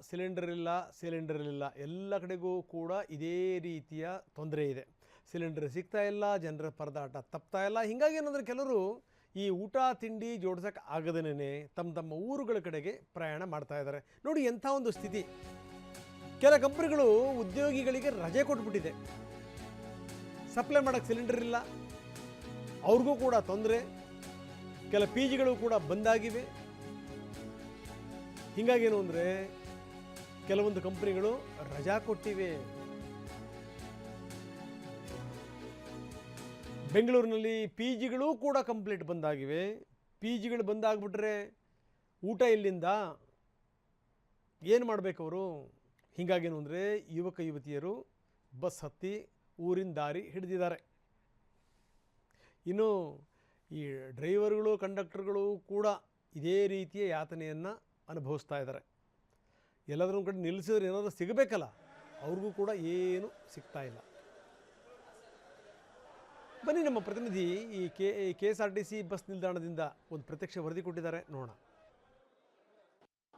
Cylinder ಇಲ್ಲ ಎಲ್ಲ ಕಡೆಗೂ ಕೂಡ ಇದೇ ರೀತಿಯ ತೊಂದರೆ ಇದೆ. ಸಿಲಿಂಡರ್ ಸಿಗ್ತಾ ಇಲ್ಲ, ಜನರ ಪರದಾಟ ತಪ್ತಾ ಇಲ್ಲ. ಹೀಗಾಗಿ ಏನಂದರೆ ಕೆಲವರು ಈ ಊಟ ತಿಂಡಿ ಜೋಡ್ಸೋಕ್ಕೆ ಆಗದೇನೆ ತಮ್ಮ ಊರುಗಳ ಕಡೆಗೆ ಪ್ರಯಾಣ ಮಾಡ್ತಾ ಇದ್ದಾರೆ. ನೋಡಿ ಎಂಥ ಒಂದು ಸ್ಥಿತಿ. ಕೆಲ ಕಂಪ್ನಿಗಳು ಉದ್ಯೋಗಿಗಳಿಗೆ ರಜೆ ಕೊಟ್ಬಿಟ್ಟಿದೆ. ಸಪ್ಲೈ ಮಾಡೋಕ್ಕೆ ಸಿಲಿಂಡರ್ ಇಲ್ಲ, ಅವ್ರಿಗೂ ಕೂಡ ತೊಂದರೆ. ಕೆಲ ಪಿ ಜಿಗಳು ಕೂಡ ಬಂದಾಗಿವೆ. ಹೀಗಾಗೇನು ಅಂದರೆ ಕೆಲವೊಂದು ಕಂಪ್ನಿಗಳು ರಜಾ ಕೊಟ್ಟಿವೆ. ಬೆಂಗಳೂರಿನಲ್ಲಿ ಪಿ ಜಿಗಳು ಕೂಡ ಕಂಪ್ಲೀಟ್ ಬಂದಾಗಿವೆ. ಪಿ ಜಿಗಳು ಬಂದಾಗ್ಬಿಟ್ರೆ ಊಟ ಇಲ್ಲಿಂದ ಏನು ಮಾಡಬೇಕವರು? ಹೀಗಾಗೇನು ಅಂದರೆ ಯುವಕ ಯುವತಿಯರು ಬಸ್ ಹತ್ತಿ ಊರಿನ ದಾರಿ ಹಿಡಿದಿದ್ದಾರೆ. ಇನ್ನು ಈ ಡ್ರೈವರ್ಗಳು ಕಂಡಕ್ಟರ್ಗಳು ಕೂಡ ಇದೇ ರೀತಿಯ ಯಾತನೆಯನ್ನು ಅನುಭವಿಸ್ತಾ ಇದ್ದಾರೆ. ಎಲ್ಲಾದರೂ ಒಂದು ಕಡೆ ನಿಲ್ಲಿಸಿದ್ರೆ ಏನಾದರೂ ಸಿಗಬೇಕಲ್ಲ, ಅವ್ರಿಗೂ ಕೂಡ ಏನು ಸಿಗ್ತಾ ಇಲ್ಲ. ಬನ್ನಿ ನಮ್ಮ ಪ್ರತಿನಿಧಿ ಈ KSRTC ಬಸ್ ನಿಲ್ದಾಣದಿಂದ ಒಂದು ಪ್ರತ್ಯಕ್ಷ ವರದಿ ಕೊಟ್ಟಿದ್ದಾರೆ, ನೋಡೋಣ.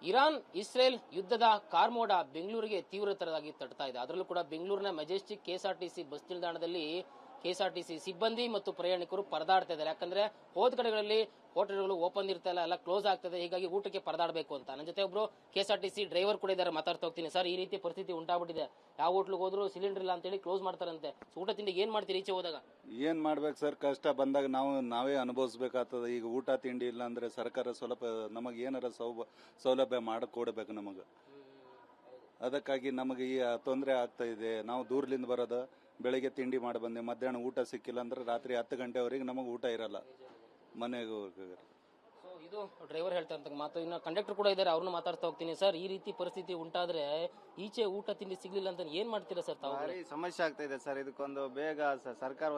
ಇರಾನ್ ಇಸ್ರೇಲ್ ಯುದ್ಧದ ಕಾರ್ಮೋಡ ಬೆಂಗಳೂರಿಗೆ ತೀವ್ರತರವಾಗಿ ತಟ್ತಾ ಇದೆ. ಅದರಲ್ಲೂ ಕೂಡ ಬೆಂಗಳೂರಿನ ಮೆಜೆಸ್ಟಿಕ್ KSRTC ಬಸ್ ನಿಲ್ದಾಣದಲ್ಲಿ KSRTC ಸಿಬ್ಬಂದಿ ಮತ್ತು ಪ್ರಯಾಣಿಕರು ಪರದಾಡ್ತಾ ಇದ್ದಾರೆ. ಯಾಕಂದ್ರೆ ಹೋದ ಕಡೆಗಳಲ್ಲಿ ಹೋಟೆಲ್ಗಳು ಓಪನ್ ಇರ್ತಾ ಇಲ್ಲ, ಎಲ್ಲ ಕ್ಲೋಸ್ ಆಗ್ತದೆ. ಹೀಗಾಗಿ ಊಟಕ್ಕೆ ಪರದಾಡಬೇಕು ಅಂತ. ನನ್ನ ಜೊತೆ ಒಬ್ರು KSRTC ಡ್ರೈವರ್ ಕೂಡ ಇದ್ದಾರೆ, ಮಾತಾಡ್ತಾ ಹೋಗ್ತೀನಿ. ಸರ್, ಈ ರೀತಿ ಪರಿಸ್ಥಿತಿ ಉಂಟಾಗ್ಬಿಟ್ಟಿದೆ, ಯಾವ ಹೋಟ್ಲಿಗೆ ಹೋದ್ರು ಸಿಲಿಂಡರ್ ಇಲ್ಲ ಅಂತ ಹೇಳಿ ಕ್ಲೋಸ್ ಮಾಡ್ತಾರಂತೆ. ಊಟ ತಿಂಡಿ ಏನ್ ಮಾಡ್ತೀರಿ ಈಚೆ ಹೋದಾಗ? ಏನ್ ಮಾಡ್ಬೇಕು ಸರ್, ಕಷ್ಟ ಬಂದಾಗ ನಾವೇ ಅನುಭವಿಸ್ಬೇಕಾಗ್ತದೆ. ಈಗ ಊಟ ತಿಂಡಿ ಇಲ್ಲ ಅಂದ್ರೆ ಸರ್ಕಾರ ನಮಗೆ ಏನಾರ ಸೌಲಭ್ಯ ಮಾಡಿಕೊಡ್ಬೇಕು ನಮಗೆ. ಅದಕ್ಕಾಗಿ ನಮಗೆ ಈ ತೊಂದರೆ ಆಗ್ತಾ ಇದೆ. ನಾವು ದೂರದಿಂದ ಬರೋದು, ಬೆಳಿಗ್ಗೆ ತಿಂಡಿ ಮಾಡಿ ಬಂದೆ, ಮಧ್ಯಾಹ್ನ ಊಟ ಸಿಕ್ಕಿಲ್ಲ ಅಂದ್ರೆ ರಾತ್ರಿ 10 ಗಂಟೆವರೆಗೆ ನಮಗೆ ಊಟ ಇರಲ್ಲ ಮನೆಗೆ ಹೋಗ್ತಾರೆ. ಇದು ಡ್ರೈವರ್ ಹೇಳ್ತಾ ಇರ್ತಕ್ಕ ಮಾತು. ಇನ್ನು ಕಂಡಕ್ಟರ್ ಕೂಡ ಇದ್ದಾರೆ, ಅವ್ರನ್ನ ಮಾತಾಡ್ತಾ ಹೋಗ್ತೀನಿ. ಸರ್, ಈ ರೀತಿ ಪರಿಸ್ಥಿತಿ ಉಂಟಾದ್ರೆ ಈಚೆ ಊಟ ತಿಂಡಿ ಸಿಗ್ಲಿಲ್ಲ ಅಂತ ಏನ್ ಮಾಡ್ತೀರಾ ಸರ್ ತಾವು? ಸಮಸ್ಯೆ ಆಗ್ತಾ ಇದೆ ಸರ್. ಇದಕ್ಕೊಂದು ಬೇಗ ಸರ್ಕಾರ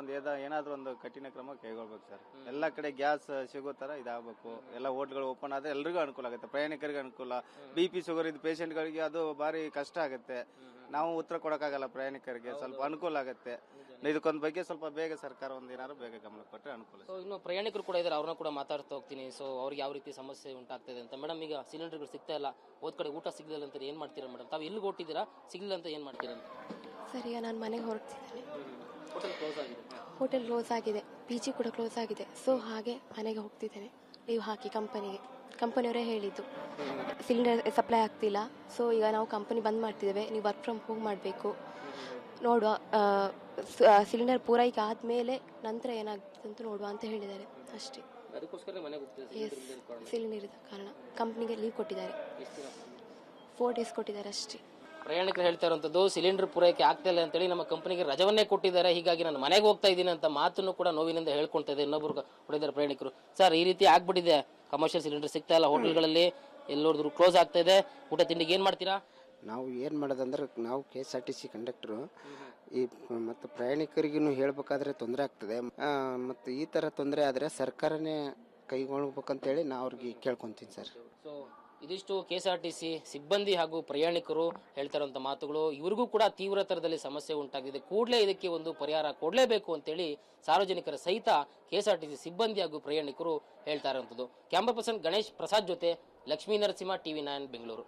ಏನಾದ್ರೂ ಒಂದು ಕಠಿಣ ಕ್ರಮ ಕೈಗೊಳ್ಬೇಕು ಸರ್. ಎಲ್ಲಾ ಕಡೆ ಗ್ಯಾಸ್ ಸಿಗೋ ತರ ಇದಾಗಬೇಕು. ಎಲ್ಲ ಹೋಟ್ಗಳು ಓಪನ್ ಆದ್ರೆ ಎಲ್ರಿಗೂ ಅನುಕೂಲ ಆಗುತ್ತೆ, ಪ್ರಯಾಣಿಕರಿಗೆ ಅನುಕೂಲ. BP ಶುಗರ್ ಇದ್ದ ಪೇಷಂಟ್ ಗಳಿಗೆ ಅದು ಬಾರಿ ಕಷ್ಟ ಆಗುತ್ತೆ. ನಾವು ಉತ್ತರ ಕೊಡಕ್ಕಾಗಲ್ಲ, ಪ್ರಯಾಣಿಕರಿಗೆ ಸ್ವಲ್ಪ ಅನುಕೂಲ ಆಗುತ್ತೆ. ಇದಕ್ಕೊಂದ್ ಬಗ್ಗೆ ಸ್ವಲ್ಪ ಬೇಗ ಸರ್ಕಾರ ಏನಾದ್ರು ಬೇಗ ಗಮನ ಕೊಟ್ಟರೆ ಅನುಕೂಲ. ಇನ್ನು ಪ್ರಯಾಣಿಕರು ಕೂಡ ಇದ್ದಾರೆ, ಅವ್ರನ್ನ ಕೂಡ ಮಾತಾಡ್ತಾ ಹೋಗ್ತೀನಿ. ಸೊ ಅವ್ರಿಗೆ ಯಾವ ರೀತಿ ಸಮಸ್ಯೆ ಉಂಟಾಗ್ತದೆ ಅಂತ. ಮೇಡಮ್, ಈಗ ಸಿಲಿಂಡರ್ಗಳು ಸಿಗ್ತಾ ಇಲ್ಲ, ಹೋದ್ ಕಡೆ ಊಟ ಸಿಗ್ಲಿಲ್ಲ ಅಂತ ಏನ್ ಮಾಡ್ತೀರಾ ಮೇಡಮ್? ತಾವು ಎಲ್ಲಿ ಹೊಟ್ಟಿದ್ದೀರಾ, ಸಿಗ್ಲಿಲ್ಲ ಅಂತ ಏನ್ ಮಾಡ್ತೀರಾ? ಸರ್, ಈಗ ನಾನು ಮನೆಗೆ ಹೊರಡ್ತಿದ್ದೇನೆ. ಹೋಟೆಲ್ ಕ್ಲೋಸ್ ಆಗಿದೆ, PG ಕೂಡ ಕ್ಲೋಸ್ ಆಗಿದೆ. ಸೊ ಹಾಗೆ ಮನೆಗೆ ಹೋಗ್ತಿದ್ದೇನೆ. ಲೀವ್ ಹಾಕಿ ಕಂಪನಿಯವರೇ ಹೇಳಿದ್ದು ಸಿಲಿಂಡರ್ ಸಪ್ಲೈ ಆಗ್ತಿಲ್ಲ. ಸೊ ಈಗ ನಾವು ಕಂಪನಿ ಬಂದ್ ಮಾಡ್ತಿದ್ದೇವೆ, ನೀವು ವರ್ಕ್ ಫ್ರಮ್ ಹೋಮ್ ಮಾಡಬೇಕು, ನೋಡುವ ಸಿಲಿಂಡರ್ ಪೂರೈಕೆ ಆದ್ಮೇಲೆ ನಂತರ ಏನಾಗ್ತದೆ ಅಂತ ನೋಡುವ ಅಂತ ಹೇಳಿದ್ದಾರೆ ಅಷ್ಟೇ. ಸಿಲಿಂಡರ್ ಇದ್ದ ಕಾರಣ ಕಂಪನಿಗೆ ಲೀವ್ ಕೊಟ್ಟಿದ್ದಾರೆ, 4 days ಕೊಟ್ಟಿದ್ದಾರೆ ಅಷ್ಟೇ. ಪ್ರಯಾಣಿಕರು ಹೇಳ್ತಾ ಇರುವಂತದ್ದು ಸಿಲಿಂಡರ್ ಪೂರೈಕೆ ಆಗ್ತಾ ಇಲ್ಲ ಅಂತೇಳಿ ನಮ್ಮ ಕಂಪನಿಗೆ ರಜವನ್ನೇ ಕೊಟ್ಟಿದ್ದಾರೆ, ಹೀಗಾಗಿ ನಾನು ಮನೆಗೆ ಹೋಗ್ತಾ ಇದ್ದೀನಿ ಅಂತ ಮಾತನ್ನು ಕೂಡ ನೋವಿನಿಂದ ಹೇಳ್ಕೊಳ್ತಾ ಇದೆ. ಇನ್ನೊಬ್ರು ಹೊಡೆದಾರೆ ಪ್ರಯಾಣಿಕರು. ಸರ್, ಈ ರೀತಿ ಆಗ್ಬಿಟ್ಟಿದೆ, ಕಮರ್ಷಿಯಲ್ ಸಿಲಿಂಡರ್ ಸಿಗ್ತಾ ಇಲ್ಲ, ಹೋಟೆಲ್ಗಳಲ್ಲಿ ಎಲ್ಲೋದ್ರು ಕ್ಲೋಸ್ ಆಗ್ತಾ ಇದೆ, ಊಟ ತಿಂಡಿಗೆ ಏನ್ ಮಾಡ್ತೀರಾ? ನಾವು ಏನು ಮಾಡೋದಂದ್ರೆ, ನಾವು KSRTC ಕಂಡಕ್ಟರು ಈ ಮತ್ತು ಪ್ರಯಾಣಿಕರಿಗೂ ಹೇಳ್ಬೇಕಾದ್ರೆ ತೊಂದರೆ ಆಗ್ತದೆ. ಮತ್ತು ಈ ಥರ ತೊಂದರೆ ಆದರೆ ಸರ್ಕಾರನೇ ಕೈಗೊಳ್ಬೇಕಂತೇಳಿ ನಾವು ಅವ್ರಿಗೆ ಕೇಳ್ಕೊತೀನಿ ಸರ್. ಸೊ ಇದಿಷ್ಟು KSRTC ಸಿಬ್ಬಂದಿ ಹಾಗೂ ಪ್ರಯಾಣಿಕರು ಹೇಳ್ತಾ ಇರುವಂತ ಮಾತುಗಳು. ಇವ್ರಿಗೂ ಕೂಡ ತೀವ್ರತರದಲ್ಲಿ ಸಮಸ್ಯೆ ಉಂಟಾಗಿದೆ. ಕೂಡಲೇ ಇದಕ್ಕೆ ಒಂದು ಪರಿಹಾರ ಕೊಡಲೇಬೇಕು ಅಂತೇಳಿ ಸಾರ್ವಜನಿಕರ ಸಹಿತ KSRTC ಸಿಬ್ಬಂದಿ ಹಾಗೂ ಪ್ರಯಾಣಿಕರು ಹೇಳ್ತಾ ಇರುವಂತದ್ದು. ಕ್ಯಾಮರಾ ಪರ್ಸನ್ ಗಣೇಶ್ ಪ್ರಸಾದ್ ಜೊತೆ ಲಕ್ಷ್ಮೀ ನರಸಿಂಹ, TV9 ಬೆಂಗಳೂರು.